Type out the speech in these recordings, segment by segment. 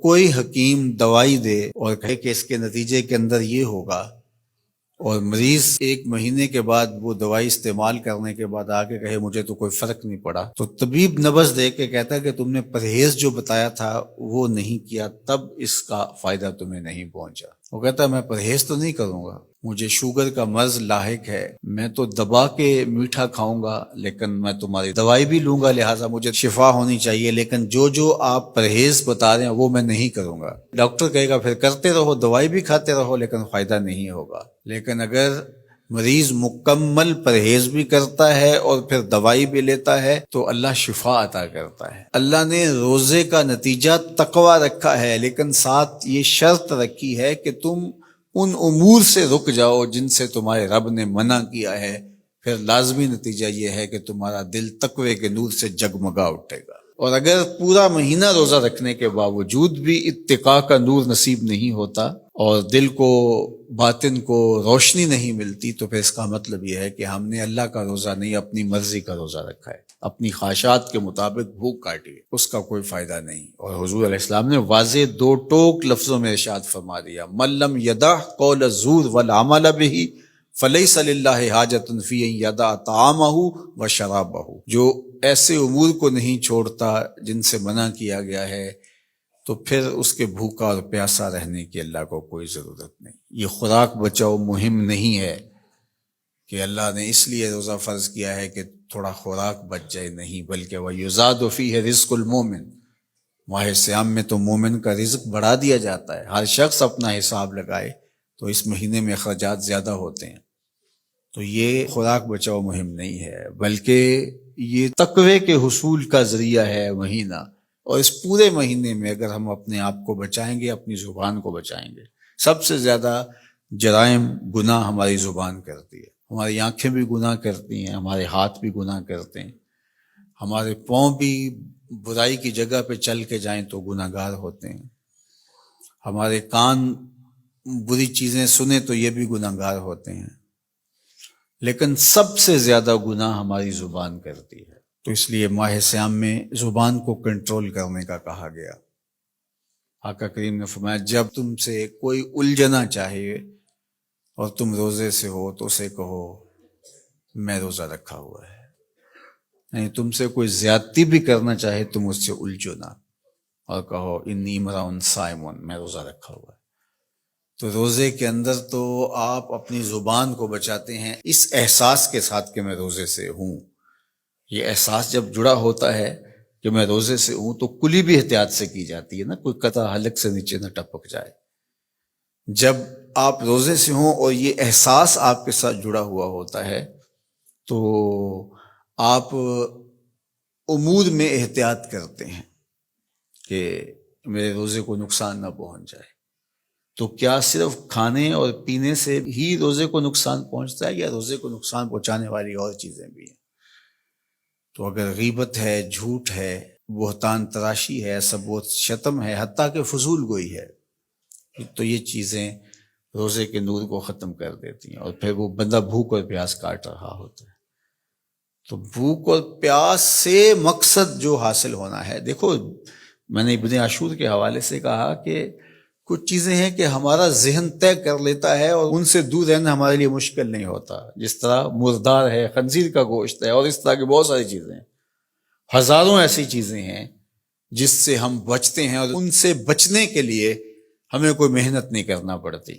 کوئی حکیم دوائی دے اور کہے کہ اس کے نتیجے کے اندر یہ ہوگا، اور مریض ایک مہینے کے بعد وہ دوائی استعمال کرنے کے بعد آگے کہے مجھے تو کوئی فرق نہیں پڑا، تو طبیب نبض دے کے کہتا ہے کہ تم نے پرہیز جو بتایا تھا وہ نہیں کیا، تب اس کا فائدہ تمہیں نہیں پہنچا۔ وہ کہتا ہے میں پرہیز تو نہیں کروں گا، مجھے شوگر کا مرض لاحق ہے، میں تو دبا کے میٹھا کھاؤں گا، لیکن میں تمہاری دوائی بھی لوں گا، لہٰذا مجھے شفا ہونی چاہیے، لیکن جو آپ پرہیز بتا رہے ہیں وہ میں نہیں کروں گا۔ ڈاکٹر کہے گا پھر کرتے رہو، دوائی بھی کھاتے رہو، لیکن فائدہ نہیں ہوگا۔ لیکن اگر مریض مکمل پرہیز بھی کرتا ہے اور پھر دوائی بھی لیتا ہے تو اللہ شفا عطا کرتا ہے۔ اللہ نے روزے کا نتیجہ تقوی رکھا ہے، لیکن ساتھ یہ شرط رکھی ہے کہ تم ان امور سے رک جاؤ جن سے تمہارے رب نے منع کیا ہے، پھر لازمی نتیجہ یہ ہے کہ تمہارا دل تقوی کے نور سے جگمگا اٹھے گا۔ اور اگر پورا مہینہ روزہ رکھنے کے باوجود بھی اتقاء کا نور نصیب نہیں ہوتا اور دل کو باطن کو روشنی نہیں ملتی، تو پھر اس کا مطلب یہ ہے کہ ہم نے اللہ کا روزہ نہیں اپنی مرضی کا روزہ رکھا ہے، اپنی خواہشات کے مطابق بھوک کاٹی ہے، اس کا کوئی فائدہ نہیں۔ اور حضور علیہ السلام نے واضح دو ٹوک لفظوں میں ارشاد فرما دیا، من لم یدع قول الزور والعمل به فلیس للہ حاجۃ فی ان یدع طعامہ وشرابہ، جو ایسے امور کو نہیں چھوڑتا جن سے منع کیا گیا ہے تو پھر اس کے بھوکا اور پیاسا رہنے کی اللہ کو کوئی ضرورت نہیں۔ یہ خوراک بچاؤ مہم نہیں ہے کہ اللہ نے اس لیے روزہ فرض کیا ہے کہ تھوڑا خوراک بچ جائے، نہیں، بلکہ وَيُزَادُ فِيهِ رِزْقُ الْمُؤْمِنِ، ماہ سیام میں تو مومن کا رزق بڑھا دیا جاتا ہے۔ ہر شخص اپنا حساب لگائے تو اس مہینے میں اخراجات زیادہ ہوتے ہیں، تو یہ خوراک بچاؤ مہم نہیں ہے، بلکہ یہ تقوی کے حصول کا ذریعہ ہے مہینہ۔ اور اس پورے مہینے میں اگر ہم اپنے آپ کو بچائیں گے، اپنی زبان کو بچائیں گے، سب سے زیادہ جرائم گناہ ہماری زبان کرتی ہے، ہماری آنکھیں بھی گناہ کرتی ہیں، ہمارے ہاتھ بھی گناہ کرتے ہیں، ہمارے پاؤں بھی برائی کی جگہ پہ چل کے جائیں تو گناہ گار ہوتے ہیں، ہمارے کان بری چیزیں سنیں تو یہ بھی گناہ گار ہوتے ہیں، لیکن سب سے زیادہ گناہ ہماری زبان کرتی ہے۔ تو اس لیے ماہ سیام میں زبان کو کنٹرول کرنے کا کہا گیا۔ آقا کریم نے فرمایا جب تم سے کوئی الجھنا چاہے اور تم روزے سے ہو تو اسے کہو میں روزہ رکھا ہوا ہے، نہیں تم سے کوئی زیادتی بھی کرنا چاہے تم اس سے الجھو نہ، اور کہو انی امرؤ صائم، میں روزہ رکھا ہوا ہے۔ تو روزے کے اندر تو آپ اپنی زبان کو بچاتے ہیں اس احساس کے ساتھ کہ میں روزے سے ہوں۔ یہ احساس جب جڑا ہوتا ہے کہ میں روزے سے ہوں تو کلی بھی احتیاط سے کی جاتی ہے نا، کوئی قطع حلق سے نیچے نہ ٹپک جائے۔ جب آپ روزے سے ہوں اور یہ احساس آپ کے ساتھ جڑا ہوا ہوتا ہے تو آپ امور میں احتیاط کرتے ہیں کہ میرے روزے کو نقصان نہ پہنچ جائے۔ تو کیا صرف کھانے اور پینے سے ہی روزے کو نقصان پہنچتا ہے یا روزے کو نقصان پہنچانے والی اور چیزیں بھی ہیں؟ تو اگر غیبت ہے، جھوٹ ہے، بہتان تراشی ہے، سب و شتم ہے، حتیٰ کہ فضول گوئی ہے، تو یہ چیزیں روزے کے نور کو ختم کر دیتی ہیں، اور پھر وہ بندہ بھوک اور پیاس کاٹ رہا ہوتا ہے۔ تو بھوک اور پیاس سے مقصد جو حاصل ہونا ہے، دیکھو میں نے ابن عاشور کے حوالے سے کہا کہ کچھ چیزیں ہیں کہ ہمارا ذہن طے کر لیتا ہے اور ان سے دور رہنا ہمارے لیے مشکل نہیں ہوتا، جس طرح مردار ہے، خنزیر کا گوشت ہے، اور اس طرح کی بہت ساری چیزیں ہیں، ہزاروں ایسی چیزیں ہیں جس سے ہم بچتے ہیں، اور ان سے بچنے کے لیے ہمیں کوئی محنت نہیں کرنا پڑتی۔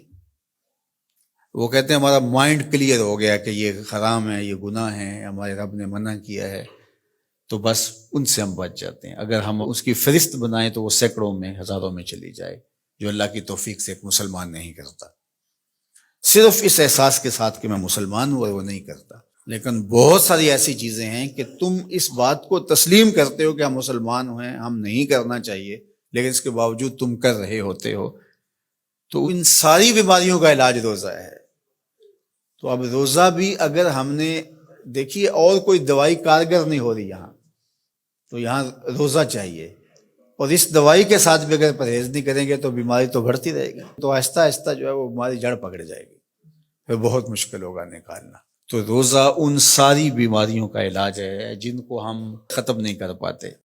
وہ کہتے ہیں ہمارا مائنڈ کلیئر ہو گیا کہ یہ حرام ہے، یہ گناہ ہے، ہمارے رب نے منع کیا ہے، تو بس ان سے ہم بچ جاتے ہیں۔ اگر ہم اس کی فہرست بنائیں تو وہ سینکڑوں میں، ہزاروں میں چلی جائے، جو اللہ کی توفیق سے ایک مسلمان نہیں کرتا، صرف اس احساس کے ساتھ کہ میں مسلمان ہوں، اور وہ نہیں کرتا۔ لیکن بہت ساری ایسی چیزیں ہیں کہ تم اس بات کو تسلیم کرتے ہو کہ ہم مسلمان ہیں، ہم نہیں کرنا چاہیے، لیکن اس کے باوجود تم کر رہے ہوتے ہو، تو ان ساری بیماریوں کا علاج روزہ ہے۔ تو اب روزہ بھی اگر ہم نے دیکھیے اور کوئی دوائی کارگر نہیں ہو رہی یہاں، تو یہاں روزہ چاہیے، اور اس دوائی کے ساتھ بھی اگر پرہیز نہیں کریں گے تو بیماری تو بڑھتی رہے گی، تو آہستہ آہستہ جو ہے وہ بیماری جڑ پکڑ جائے گی، پھر بہت مشکل ہوگا نکالنا۔ تو روزہ ان ساری بیماریوں کا علاج ہے جن کو ہم ختم نہیں کر پاتے۔